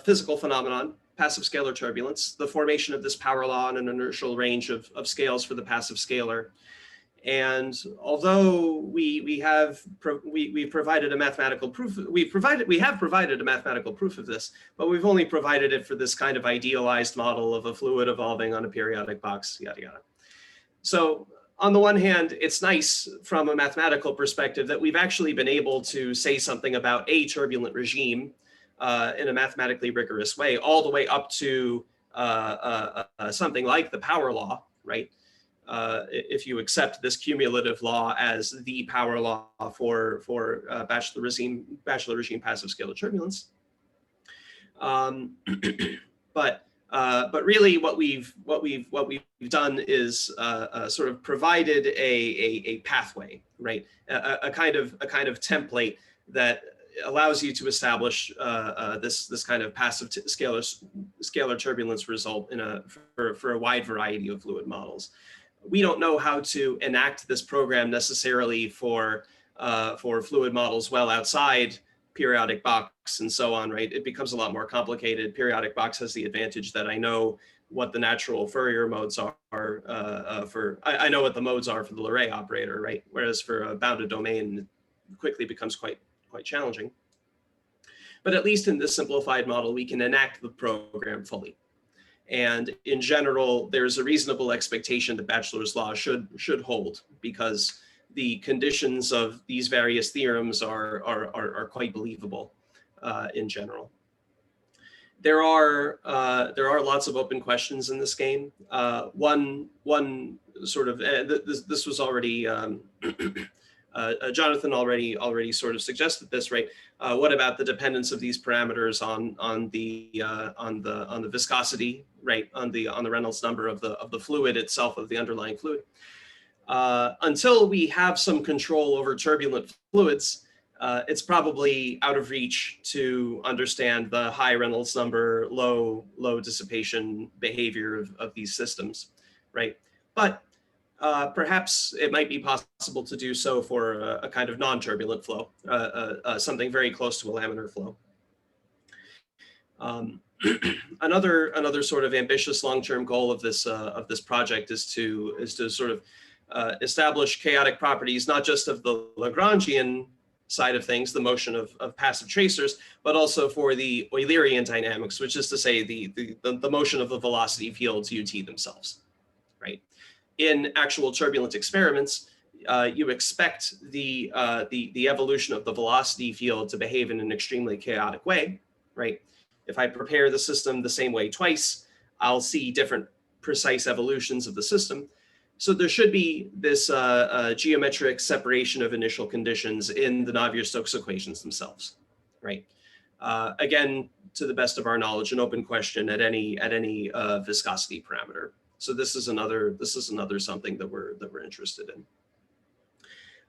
physical phenomenon, passive scalar turbulence, the formation of this power law on an inertial range of scales for the passive scalar. And although we have provided a mathematical proof, we have provided a mathematical proof of this, but we've only provided it for this kind of idealized model of a fluid evolving on a periodic box, yada yada. So on the one hand, it's nice from a mathematical perspective that we've actually been able to say something about a turbulent regime in a mathematically rigorous way, all the way up to something like the power law, right? If you accept this cumulative law as the power law for Batchelor regime passive scalar turbulence. But really, what we've done is sort of provided a pathway, right? A kind of template that allows you to establish this kind of passive scalar turbulence result for a wide variety of fluid models. We don't know how to enact this program necessarily for fluid models well outside periodic box and so on, right? It becomes a lot more complicated. Periodic box has the advantage that I know what the natural Fourier modes are I know what the modes are for the Leray operator, right? Whereas for a bounded domain, it quickly becomes quite challenging. But at least in this simplified model, we can enact the program fully. And in general, there's a reasonable expectation that Batchelor's law should hold, because the conditions of these various theorems are quite believable in general. There are lots of open questions in this game. One sort of this was already Jonathan already sort of suggested this, right? What about the dependence of these parameters on the viscosity, right? On the Reynolds number of the fluid itself, of the underlying fluid. Until we have some control over turbulent fluids, it's probably out of reach to understand the high Reynolds number, low dissipation behavior of these systems, right? But perhaps it might be possible to do so for a kind of non-turbulent flow, something very close to a laminar flow. Another sort of ambitious long-term goal of this project is to sort of establish chaotic properties, not just of the Lagrangian side of things, the motion of passive tracers, but also for the Eulerian dynamics, which is to say the motion of the velocity fields UT themselves, right? In actual turbulent experiments, you expect the evolution of the velocity field to behave in an extremely chaotic way, right? If I prepare the system the same way twice, I'll see different precise evolutions of the system. So there should be this geometric separation of initial conditions in the Navier-Stokes equations themselves, right? Again, to the best of our knowledge, an open question at any viscosity parameter. So this is another something that we're interested in.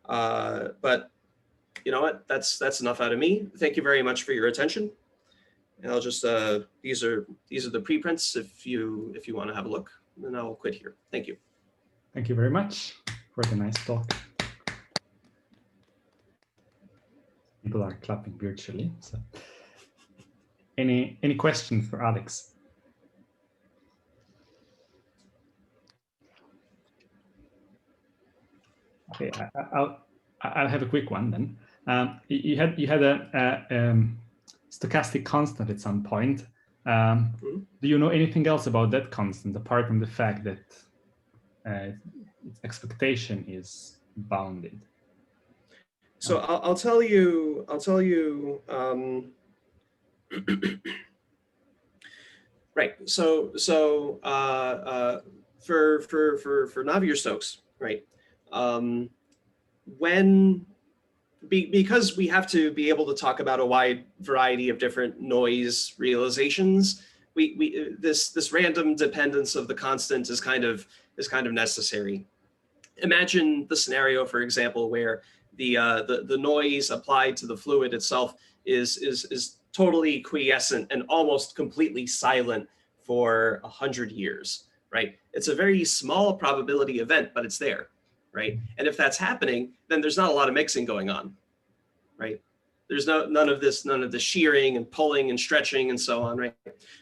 But you know what? That's enough out of me. Thank you very much for your attention. And I'll just these are the preprints if you want to have a look, and I'll quit here. Thank you. Thank you very much for the nice talk. People are clapping virtually. So, any questions for Alex? Okay, I'll have a quick one then. You had a stochastic constant at some point. Do you know anything else about that constant apart from the fact that its expectation is bounded? So I'll tell you. Right. So for Navier-Stokes, right? Because we have to be able to talk about a wide variety of different noise realizations, this random dependence of the constant is kind of necessary. Imagine the scenario, for example, where the noise applied to the fluid itself is totally quiescent and almost completely silent for 100 years, right? It's a very small probability event, but it's there, right? And if that's happening, then there's not a lot of mixing going on, right? There's none of this shearing and pulling and stretching and so on, right?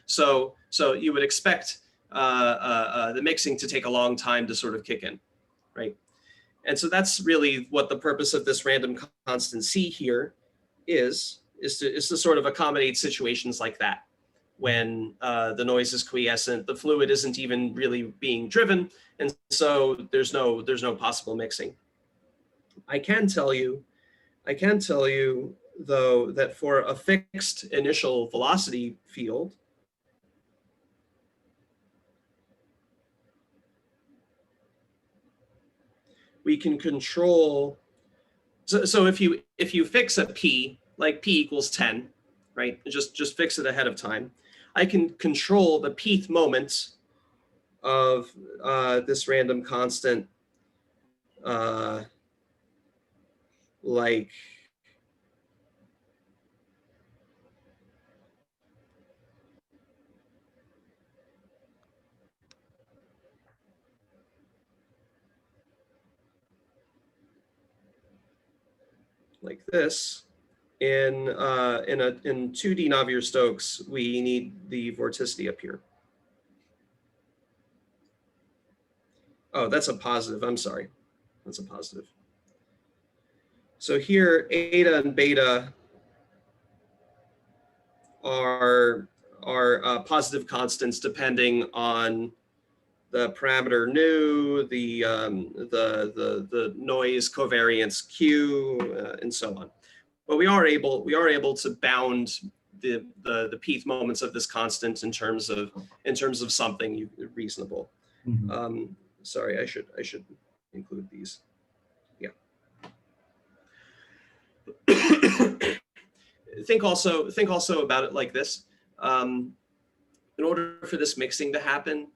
So you would expect the mixing to take a long time to sort of kick in, right? And so that's really what the purpose of this random constant C here is to sort of accommodate situations like that, when the noise is quiescent, the fluid isn't even really being driven, and so there's no possible mixing. I can tell you though that for a fixed initial velocity field, we can control. So if you fix a p, like p equals 10, right? Just fix it ahead of time. I can control the pth moments of this random constant, like this. In 2D Navier-Stokes, we need the vorticity up here. Oh, that's a positive. I'm sorry. That's a positive. So here, eta and beta are positive constants depending on the parameter nu, the noise covariance q, and so on. But we are able to bound the pth moments of this constant in terms of something reasonable. Mm-hmm. Sorry, I should include these. Yeah. Think also about it like this. In order for this mixing to happen,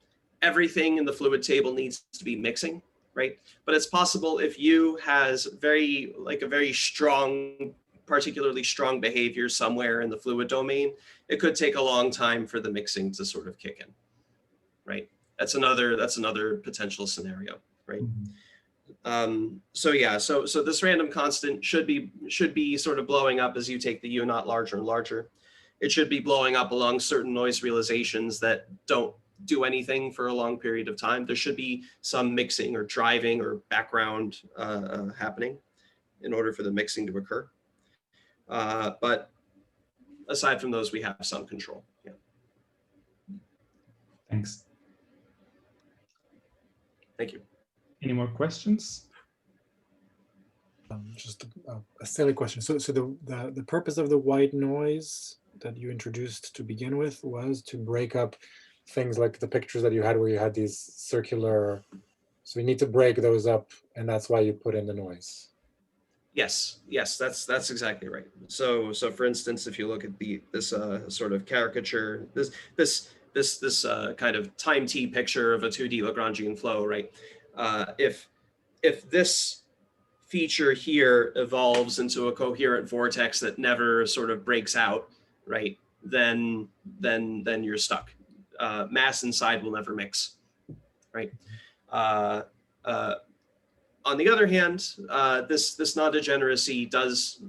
everything in the fluid table needs to be mixing, right? But it's possible if U has a very strong, particularly strong behavior somewhere in the fluid domain, it could take a long time for the mixing to sort of kick in, right? That's another potential scenario, right? Mm-hmm. So this random constant should be sort of blowing up as you take the U naught larger and larger. It should be blowing up along certain noise realizations that don't do anything for a long period of time. There should be some mixing or driving or background happening in order for the mixing to occur. But aside from those, we have some control. Yeah. Thanks. Thank you. Any more questions? Just a silly question. So the purpose of the white noise that you introduced to begin with was to break up things like the pictures that you had where you had these circular, so you need to break those up, and that's why you put in the noise. Yes, that's exactly right. So for instance, if you look at this sort of caricature, this kind of time t picture of a 2D Lagrangian flow, right? If this feature here evolves into a coherent vortex that never sort of breaks out, right? Then you're stuck. Mass inside will never mix, right? On the other hand, this non-degeneracy does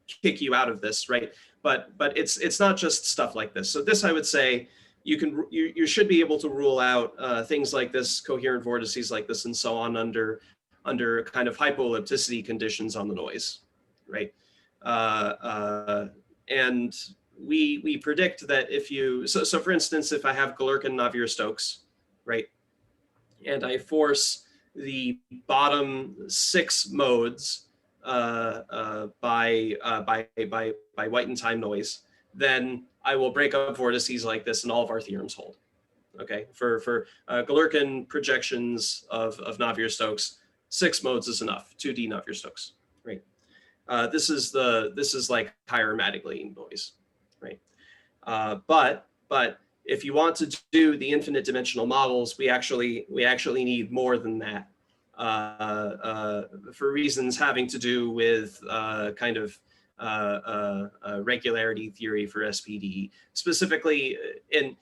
kick you out of this, right? But it's not just stuff like this. So this, I would say, you should be able to rule out things like this, coherent vortices like this, and so on under under kind of hypoellipticity conditions on the noise, right? And we predict that if you, so for instance, if I have Galerkin Navier-Stokes, right, and I force the bottom 6 modes by White time noise, then I will break up vortices like this, and all of our theorems hold. Okay, for Galerkin projections of Navier-Stokes, 6 modes is enough. 2D Navier-Stokes, right? This is like higher Madeleine noise, right? But if you want to do the infinite dimensional models, we actually need more than that, for reasons having to do with kind of regularity theory for SPD. Specifically, in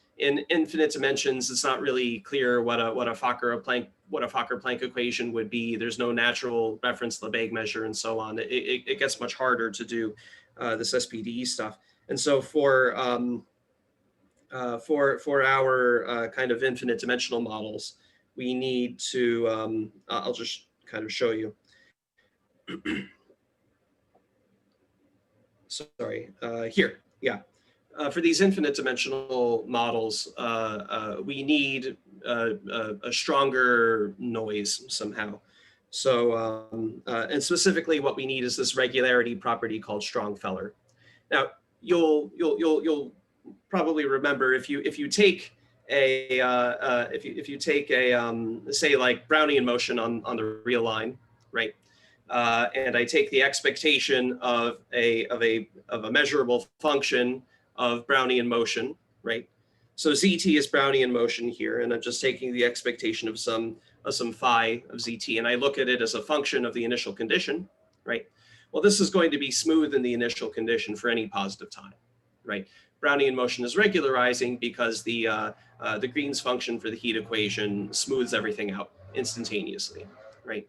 infinite dimensions, it's not really clear what a Fokker-Planck equation would be. There's no natural reference Lebesgue measure and so on. It gets much harder to do this SPD stuff. And so for our kind of infinite dimensional models, we need to, I'll just kind of show you. Sorry, here, yeah. For these infinite dimensional models, we need a stronger noise somehow. So, and specifically what we need is this regularity property called Strong-Feller. Now, you'll probably remember if you take a if you take a say like Brownian motion on the real line, right? And I take the expectation of a measurable function of Brownian motion, right? So ZT is Brownian motion here, and I'm just taking the expectation of some phi of ZT, and I look at it as a function of the initial condition, right? Well, this is going to be smooth in the initial condition for any positive time, right? Brownian motion is regularizing because the Green's function for the heat equation smooths everything out instantaneously, right?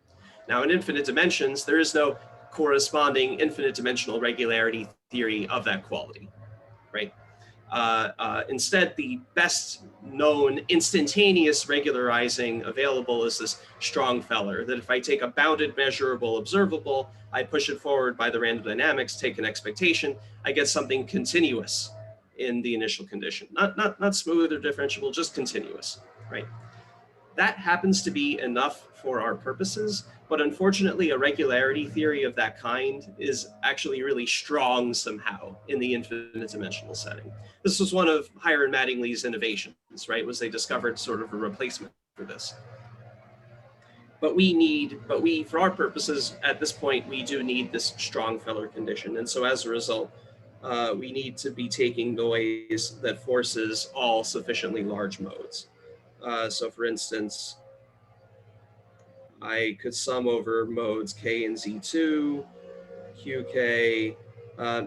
Now, in infinite dimensions, there is no corresponding infinite dimensional regularity theory of that quality, right? Instead, the best known instantaneous regularizing available is this Strong-Feller, that if I take a bounded, measurable, observable, I push it forward by the random dynamics, take an expectation, I get something continuous in the initial condition. Not smooth or differentiable, just continuous, right? That happens to be enough for our purposes, but unfortunately a regularity theory of that kind is actually really strong somehow in the infinite dimensional setting. This was one of Heyer and Mattingly's innovations, right? Was they discovered sort of a replacement for this. But for our purposes at this point, we do need this Strong-Feller condition. And so as a result, we need to be taking noise that forces all sufficiently large modes. So for instance, I could sum over modes K and Z2, QK,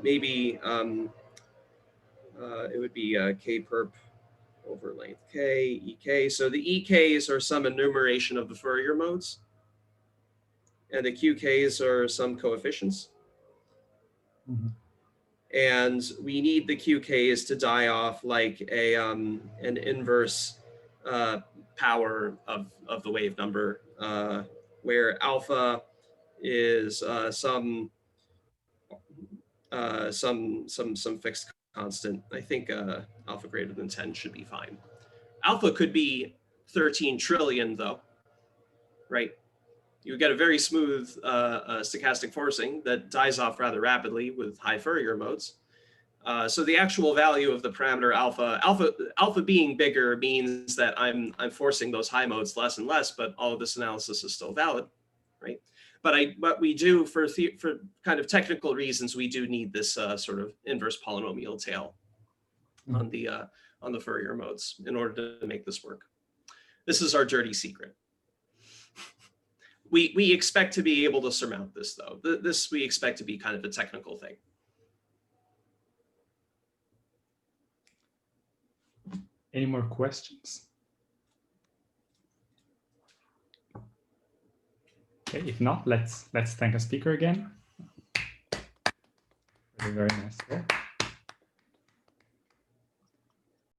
maybe it would be K perp over length K, EK. So the EKs are some enumeration of the Fourier modes, and the QKs are some coefficients. Mm-hmm. And we need the QKs to die off like an inverse power of the wave number, where alpha is some fixed constant. I think alpha greater than 10 should be fine. Alpha could be 13 trillion though, right? You get a very smooth stochastic forcing that dies off rather rapidly with high Fourier modes. So the actual value of the parameter alpha being bigger means that I'm forcing those high modes less and less, but all of this analysis is still valid, right? But we do for kind of technical reasons, we do need this sort of inverse polynomial tail on the Fourier modes in order to make this work. This is our dirty secret. We expect to be able to surmount this though. This we expect to be kind of a technical thing. Any more questions? Okay, if not, let's thank a speaker again. Very nice.